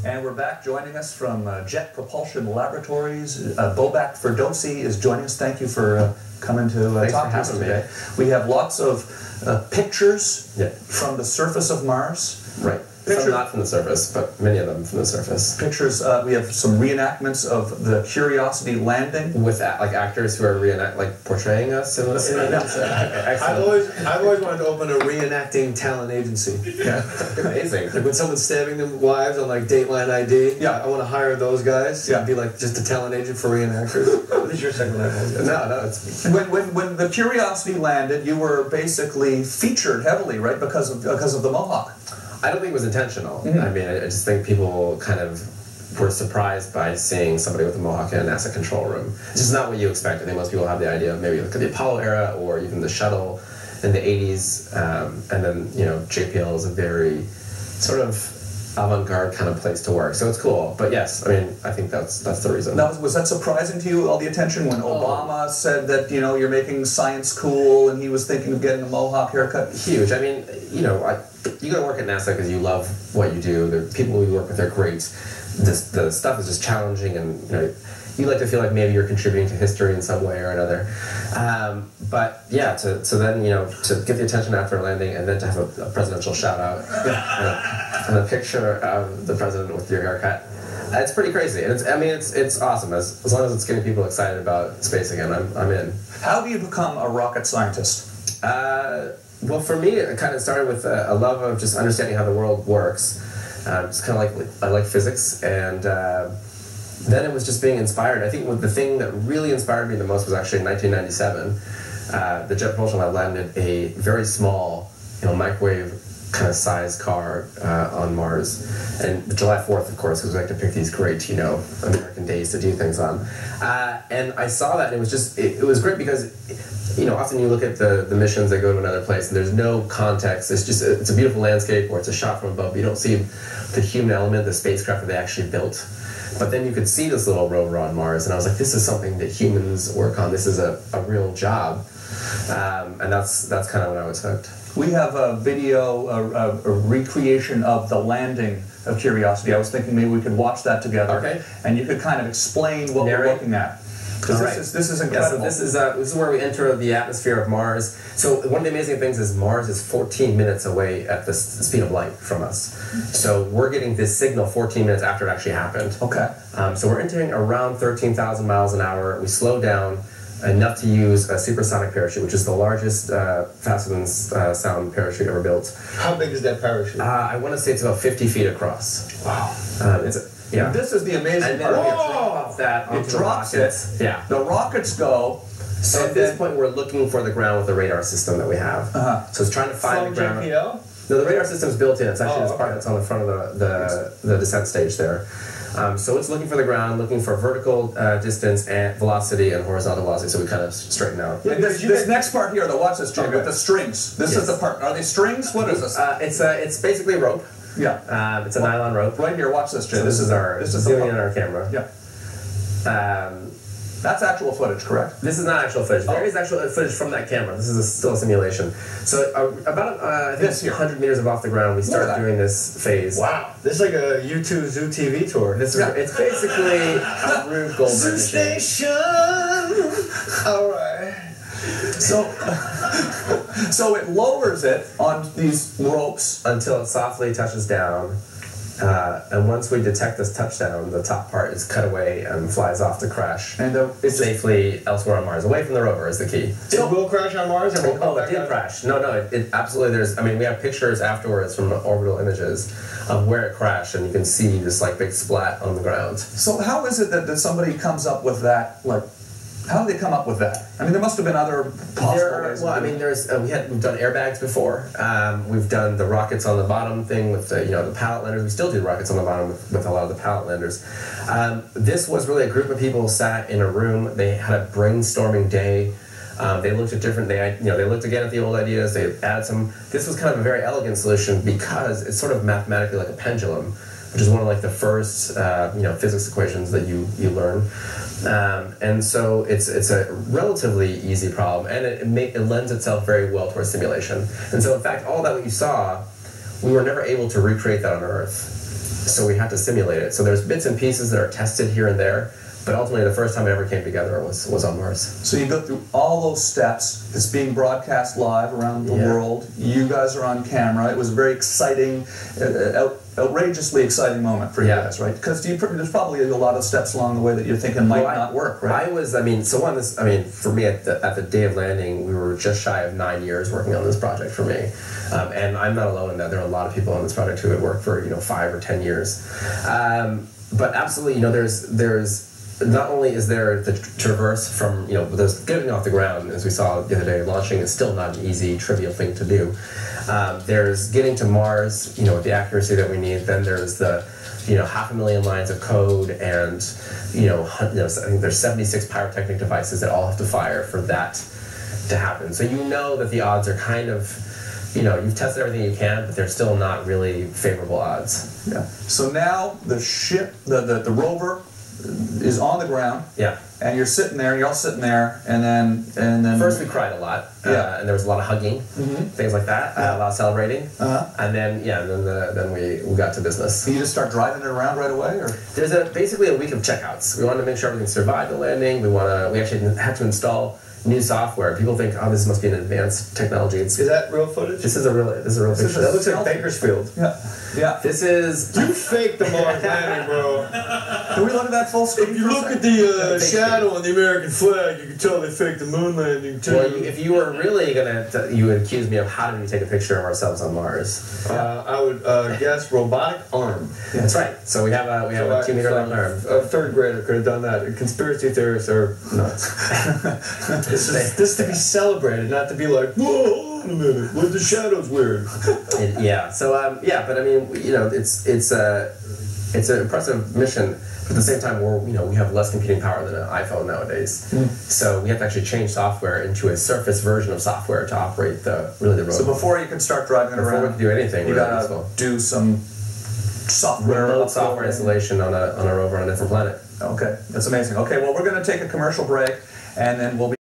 And we're back. Joining us from Jet Propulsion Laboratories, BOBAK FERDOWSI is joining us. Thank you for coming to talk to us today. We have lots of pictures from the surface of Mars. Right. Some not from the surface, but many of them from the surface. Pictures. We have some reenactments of the Curiosity landing with like actors who are portraying us. In I've always wanted to open a reenacting talent agency. Yeah, amazing. Like when someone's stabbing their wives on like Dateline ID. Yeah, I want to hire those guys. Yeah, be like just a talent agent for reenactors. What is your second level? No, it's when the Curiosity landed, you were basically featured heavily, right? Because of the Mohawk. I don't think it was intentional. I mean, I just think people kind of were surprised by seeing somebody with a Mohawk in a NASA control room. It's just not what you expect. I think most people have the idea of maybe look at the Apollo era or even the shuttle in the 80s. And then, you know, JPL is a very sort of avant-garde kind of place to work. So it's cool. But yes, I mean, I think that's the reason. Now, was that surprising to you, all the attention when Obama said that, you know, you're making science cool and he was thinking of getting a Mohawk haircut? Huge. I mean, you know, you go to work at NASA because you love what you do. The people you work with are great. The stuff is just challenging, and you know, you like to feel like maybe you're contributing to history in some way or another. But yeah, so then, you know, to get the attention after a landing, and then to have a presidential shout out and a picture of the president with your haircut. It's pretty crazy. And it's awesome. As long as it's getting people excited about space again, I'm in. How do you become a rocket scientist? Well, for me, it kind of started with a love of just understanding how the world works. Just kind of I like physics, and then it was just being inspired. I think the thing that really inspired me the most was actually in 1997. The Jet Propulsion Lab landed a very small, you know, microwave kind of size car on Mars, and July 4th, of course, because we like to pick these great, you know, American days to do things on. And I saw that, and it was just, it was great because, you know, often you look at the missions that go to another place, and there's no context. It's just, it's a beautiful landscape, or it's a shot from above. You don't see the human element, the spacecraft that they actually built. But then you could see this little rover on Mars, and I was like, this is something that humans work on. This is a real job. And that's kind of when I was hooked. We have a video, a recreation of the landing of Curiosity. I was thinking maybe we could watch that together. Okay. And you could kind of explain what we're looking at. Because this is incredible. Yeah, so this is where we enter the atmosphere of Mars. So one of the amazing things is Mars is 14 minutes away at the speed of light from us. So we're getting this signal 14 minutes after it actually happened. Okay. So we're entering around 13,000 miles an hour. We slow down enough to use a supersonic parachute, which is the largest faster than sound parachute ever built. How big is that parachute? I want to say it's about 50 feet across. Wow. Yeah. This is the amazing part. And then we drop that onto the rockets. Yeah. The rockets go. So at this point, we're looking for the ground with the radar system that we have. So it's trying to find the ground. JPL? No, the radar system's built in. It's actually this part that's on the front of the descent stage there. So it's looking for the ground, looking for vertical distance and velocity and horizontal velocity, so we kind of straighten out. Yeah, this next part here, watch this, Jim, with the strings. This is the part. Are they strings? What is this? It's basically rope. Yeah. It's a nylon rope. Right here, watch this, Jim. So this is zooming in our camera. Yeah. That's actual footage, correct? This is not actual footage. There is actual footage from that camera. This is still a simulation. So about I think 100 meters off the ground, we start doing this phase. Wow, this is like a U2 Zoo TV tour. This is it's basically a Rube Goldberg Zoo Station. All right. So it lowers it on these ropes until it softly touches down. And once we detect this touchdown, the top part is cut away and flies off to crash. And it's safely elsewhere on Mars. Away from the rover is the key. It will crash on Mars? And oh, it did crash. No, it absolutely, I mean, we have pictures afterwards from orbital images of where it crashed, and you can see this, like, big splat on the ground. So how is it that somebody comes up with that, like, how did they come up with that? I mean, there must have been other possible ways. Well, I mean, we've done airbags before. We've done the rockets on the bottom thing with the, the pallet landers. We still do rockets on the bottom with a lot of the pallet landers. This was really a group of people sat in a room. They had a brainstorming day. They looked at different. They looked again at the old ideas. They added some. This was kind of a very elegant solution because it's sort of mathematically like a pendulum. which is one of like the first physics equations that you learn. And so it's a relatively easy problem, and it lends itself very well towards simulation. And so in fact, all that what you saw, we were never able to recreate that on Earth. So we had to simulate it. So there's bits and pieces that are tested here and there, but ultimately the first time it ever came together was on Mars. So you go through all those steps. It's being broadcast live around the world. You guys are on camera. It was a very exciting, outrageously exciting moment for you guys, right? Because there's probably a lot of steps along the way that you're thinking might not work, right? For me, at the day of landing, we were just shy of 9 years working on this project for me. And I'm not alone in that. There are a lot of people on this project who had worked for 5 or 10 years. But absolutely, there's not only is there the traverse from, there's getting off the ground, as we saw the other day, launching is still not an easy, trivial thing to do. There's getting to Mars, with the accuracy that we need. Then there's the, 500,000 lines of code, and, I think there's 76 pyrotechnic devices that all have to fire for that to happen. So you know that the odds are kind of, you've tested everything you can, but they're still not really favorable odds. Yeah. So now the ship, the rover, is on the ground. Yeah. And you're sitting there, and you're all sitting there, and then first we cried a lot. And there was a lot of hugging, things like that, a lot of celebrating. And then then we got to business. So you just start driving it around right away, or there's basically a week of checkouts. We wanted to make sure everything survived the landing. We actually had to install new software. People think, oh, this must be an advanced technology. Is that real footage? This is a real picture. That looks like Bakersfield. Yeah. This is... You faked the Mars landing, bro. Can we look at that full screen? If you look at the shadow on the American flag, you can tell they faked the moon landing, too. Well, if you were really you would accuse me of how did we take a picture of ourselves on Mars? I would guess robotic arm. Yeah. That's right. So we have a 2-meter long arm. A third grader could have done that. Conspiracy theorists are nuts. This is to be celebrated, not to be like, whoa, hold on a minute, the shadow's weird. But I mean, it's an impressive mission. But at the same time, we have less computing power than an iPhone nowadays. So we have to actually change software into a surface version of software to operate the rover. So before you can start driving it around, before we can do anything, you gotta do some software installation on a rover on a different planet. Okay, that's amazing. Okay, well, we're going to take a commercial break, and then we'll be